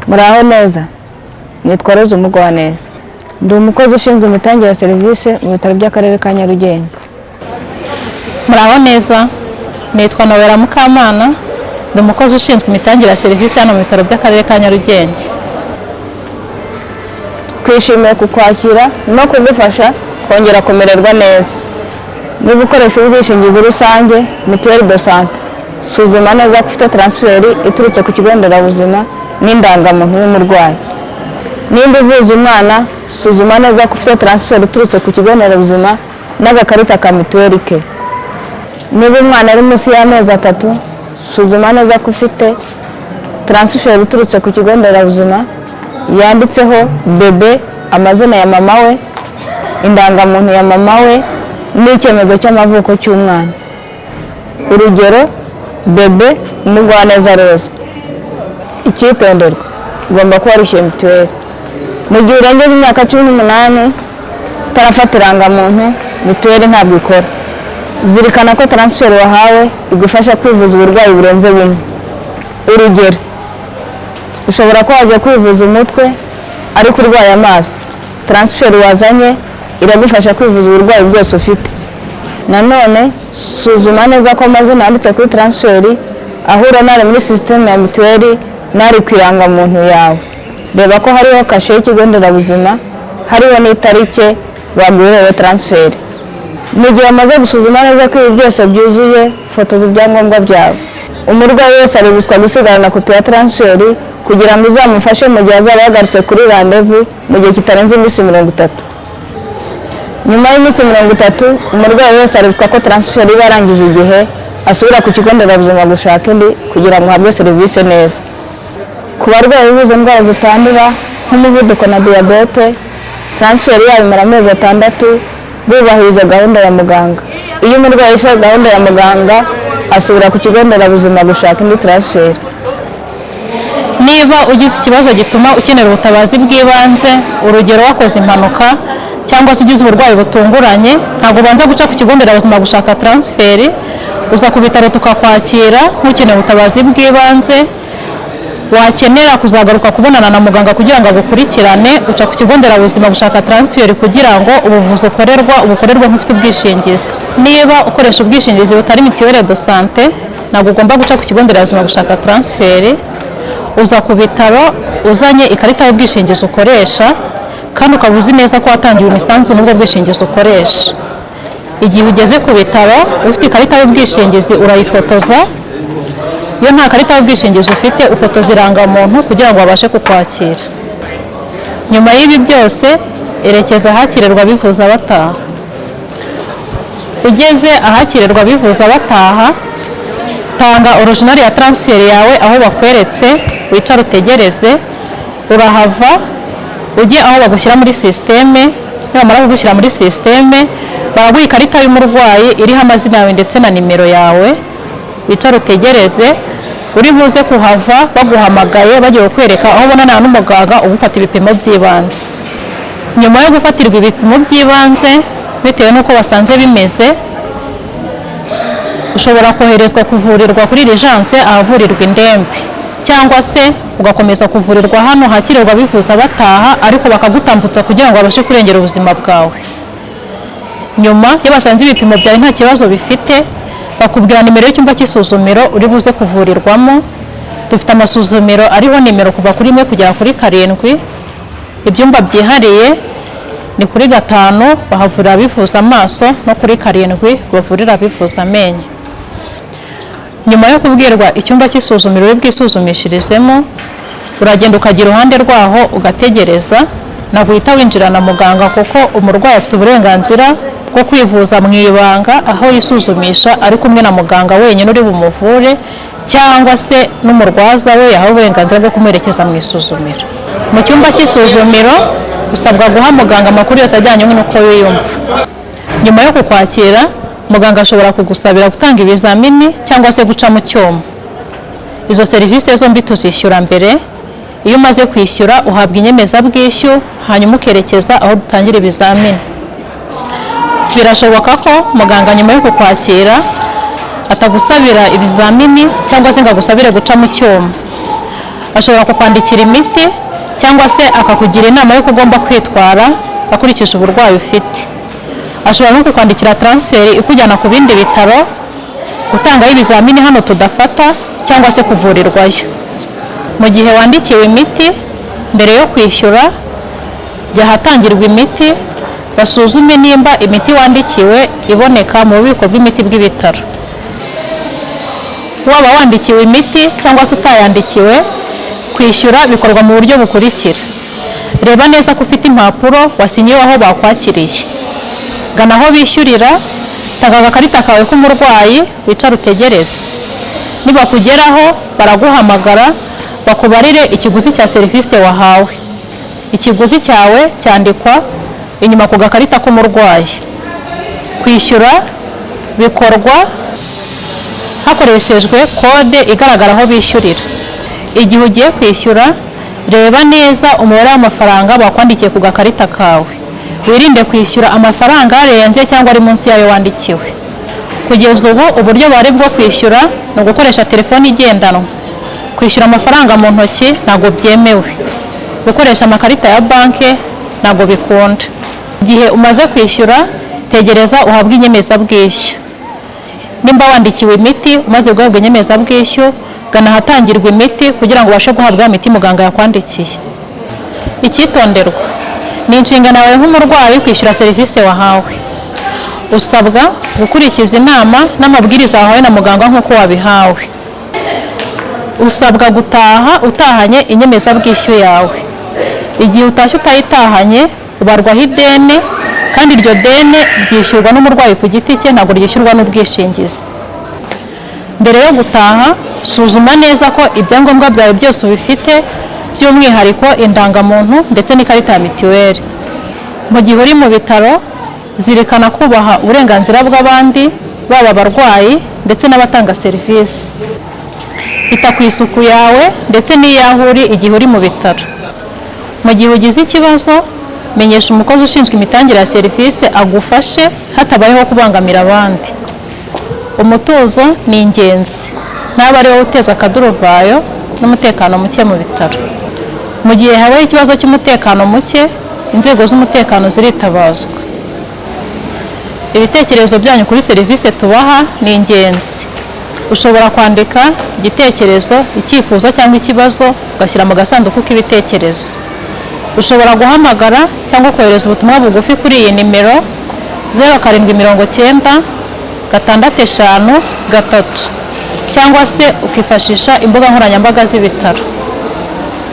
Muraho neza, nitwa Rose Umugwaneza. Ndi umukozi ushinzwe imitangire ya serivisi mu bitaro by'akarere ka Nyarugenge. Muraho neza, nitwa Nowera Mukamana. Ndi umukozi ushinzwe imitangire ya serivisi hano mu bitaro by'akarere ka Nyarugenge. Twishimiye kukwakira no kugufasha kongera kumererwa neza. Niba ukoresha ubwishingizi rusange Mutuelle de Santé, suzuma neza ko ufite transferi iturutse ku kigo nderabuzima n'indangamuntu y'umurwayi. Nimba uvuza umwana, suzuma neza ko ufite transferi iturutse ku kigo nderabuzima n'agakarita ka mituweli ke. Niba umwana ari munsi y'amezi 3, suzuma neza ko ufite transferi iturutse ku kigo nderabuzima yanditseho bebe, amazina ya mama we, indangamuntu ya mama we n'icyemezo cy'amavuko cy'umwana. Urugero, bebe Umugwaneza Rose. Icyitonderwa, ugomba kuba warishyuye mituweli. Mu gihe urengeje imyaka 18 utarafata irangamuntu, mituweli ntabwo ikora. Zirikana ko transfer wahawe igufasha kwivuza uburwayi burenze bumwe. Urugero, ushobora ko wajya kwivuza umutwe ariko urwaye amaso. Transfer wazanye iragufasha kwivuza uburwayi bwose ufite. Nanone, suzuma neza ko amazina yanditse kuri transferi ahura nari muri system ya mituweli nari ku irangamuntu yawe. Reba ko hariho kashe y'ikigo nderabuzima, hariho n'itariki baguherewe transferi. Mu gihe amaze gusuzuma neza ko ibi byose byuzuye, fotoza ibyangombwa byawe. Umurwayi wese aribuzwa gusigarana kopi ya transferi kugira ngo izamufashe mu gihe azaba yagarutse kuri rendez-vous mu gihe kitarenze iminsi 30. Nyuma y'iminsi 30, umurwayi wese aribuzwa ko transferi yarangije igihe asubira ku kigo nderabuzima gushaka indi kugira ngo ahabwe serivisi neza. Ku barwayi bivuza indwara zitandura nk'umuvuduko na diabete, transferi yabo imara amezi 6 bubahiriza gahunda ya muganga. Iyo umurwayi yishyuye gahunda ya muganga, asubira ku kigo nderabuzima gushaka indi transferi. Niba ugize ikibazo gituma ukenera ubutabazi bw'ibanze, urugero wakoze impanuka cyangwa se ugize uburwayi butunguranye, ntabwo ubanza guca ku kigo nderabuzima gushaka transferi, uza ku bitaro tukakwakira nk'ukeneye ubutabazi bw'ibanze. Wakenera kuzagaruka kubonana na muganga kugira ngo agukurikirane, uca ku kigo nderabuzima gushaka transferi kugira ngo ubuvuzi ubukorerwa nk'ufite ubwishingizi. Niba ukoresha ubwishingizi butari Mutuelle de Santé, ntabwo ugomba guca ku kigo nderabuzima gushaka transferi. Uza ku bitaro uzanye ikarita y'ubwishingizi ukoresha, kandi ukaba uzi neza ko watangiwe imisanzu n'ubwo bwishingizi ukoresha. Igihe ugeze ku bitaro ufite ikarita y'ubwishingizi urayifotoza. Iyo nta karita y'ubwishingizi ufite, ufotoza irangamuntu kugira ngo babashe kukwakira. Nyuma y'ibi byose, erekeza ahakirirwa abivuza bataha. Ugeze ahakirirwa abivuza bataha, tanga original ya transfer yawe aho bakweretse, wicara utegereze. Urahava ujye aho bagushyira muri systeme. Nibamara kugushyira muri systeme, baraguha ikarita y'umurwayi iriho amazina yawe ndetse na nimero yawe. Wicara utegereze, uri buze kuhava baguhamagaye bagiye kwereka aho ubonana n'umuganga ugufata ibipimo by'ibanze. Nyuma yo gufatirwa ibipimo by'ibanze bitewe n'uko basanze bimeze, ushobora koherezwa kuvurirwa kuri urgence ahavurirwa indembe, cyangwa se ugakomeza kuvurirwa hano hakirirwa abivuza bataha, ariko bakagutambutsa kugira ngo babashe kurengera ubuzima bwawe. Nyuma iyo basanze ibipimo byawe nta kibazo bifite, bakubwira nimero y'icyumba cy'isuzumiro uri buze kuvurirwamo. Dufite amasuzumiro ariho nimero kuva kuri 1 kugera kuri 7. Ibyumba byihariye ni kuri 5 bahavurira abivuza amaso, no kuri 7 bavurira abivuza amenyo. Nyuma yo kubwirwa icyumba cy'isuzumiro bwisuzumishirizemo, uragenda ukagira uruhande rwaho ugategereza. Ntabwo uhita winjira na muganga kuko umurwayi afite uburenganzira bwo kwivuza mu ibanga aho yisuzumisha ari kumwe na muganga wenyine uri bumuvure, cyangwa se n'umurwaza we yahawe uburenganzira bwo kumuherekeza mu isuzumiro. Mu cyumba cy'isuzumiro usabwa guha muganga amakuru yose ajyanye n'uko wiyumva. Nyuma yo kukwakira, muganga ashobora kugusabira gutanga ibizamini cyangwa se guca mu cyuma. Izo serivisi zombi tuzishyura mbere. Iyo umaze kwishyura uhabwa inyemezabwishyu, hanyuma ukerekeza aho dutangira ibizamini. Birashoboka ko muganga nyuma yo kukwakira atagusabira ibizamini cyangwa se ngo agusabire guca mu cyuma, ashobora kukwandikira imiti cyangwa se akakugira inama y'uko ugomba kwitwara akurikije uburwayi ufite. Ashobora no kukwandikira transfert ikujyana ku bindi bitaro, gutangaho ibizamini hano tudafata cyangwa se kuvurirwayo. Mu gihe wandikiwe imiti, mbere yo kwishyura jya ahatangirwa imiti basuzume nimba imiti wandikiwe iboneka mu bubiko bw'imiti bw'ibitaro. Waba wandikiwe imiti cyangwa se utayandikiwe, kwishyura bikorwa mu buryo bukurikira. Reba neza ko ufite impapuro wasinyiwe aho bakwakiriye. Gana aho bishyurira, tanga agakarita kawe k'umurwayi, wicara utegereze. Nibakugeraho baraguhamagara bakubarire ikiguzi cya serivisi wahawe. Ikiguzi cyawe cyandikwa inyuma ku gakarita k'umurwayi. Kwishyura bikorwa hakoreshejwe kode igaragara aho bishyurira. Igihe ugiye kwishyura, reba neza umubare w'amafaranga bakwandikiye ku gakarita kawe. Wirinde kwishyura amafaranga arenze cyangwa ari munsi yayo wandikiwe. Kugeza ubu uburyo bari bwo kwishyura ni ugukoresha telefoni igendanwa. Kwishyura amafaranga mu ntoki ntabwo byemewe. Gukoresha amakarita ya banki ntabwo bikunda. Igihe umaze kwishyura, tegereza uhabwe inyemezabwishyu. Nimba wandikiwe imiti umaze guhabwa inyemezabwishyu, gana ahatangirwa imiti kugira ngo ubashe guhabwa imiti muganga yakwandikiye. Icyitonderwa ni inshingano yawe nk'umurwayi kwishyura serivisi wahawe. Usabwa gukurikiza inama n'amabwiriza wahawe na muganga nk'uko wabihawe. Usabwa gutaha utahanye inyemezabwishyu yawe. Igihe utashye utayitahanye ubarwaho ideni, kandi iryo deni ryishyurwa n'umurwayi ku giti cye, ntabwo ryishyurwa n'ubwishingizi. Mbere yo gutaha, suzuma neza ko ibyangombwa byawe byose ubifite, by'umwihariko indangamuntu ndetse n'ikarita ya mituweli. Mu gihe uri mu bitaro, zirikana kubaha uburenganzira bw'abandi, baba abarwayi ndetse n'abatanga serivisi. Ita ku isuku yawe ndetse n'iyaho uri igihe uri mu bitaro. Mu gihe ugize ikibazo, menyesha umukozi ushinzwe imitangire ya serivisi agufashe hatabayeho kubangamira abandi. Umutuzo ni ingenzi, ntabwo ari wowe uteza akaduruvayo n'umutekano muke mu bitaro. Mu gihe habaye ikibazo cy'umutekano muke, inzego z'umutekano ziritabazwa. Ibitekerezo byanyu kuri serivisi tubaha ni ingenzi. Ushobora kwandika igitekerezo, icyifuzo cyangwa ikibazo ugashyira mu gasanduku k'ibitekerezo. Ushobora guhamagara cyangwa kohereza ubutumwa bugufi kuri iyi nimero 07906553 cyangwa se ukifashisha imbuga nkoranyambaga z'ibitaro.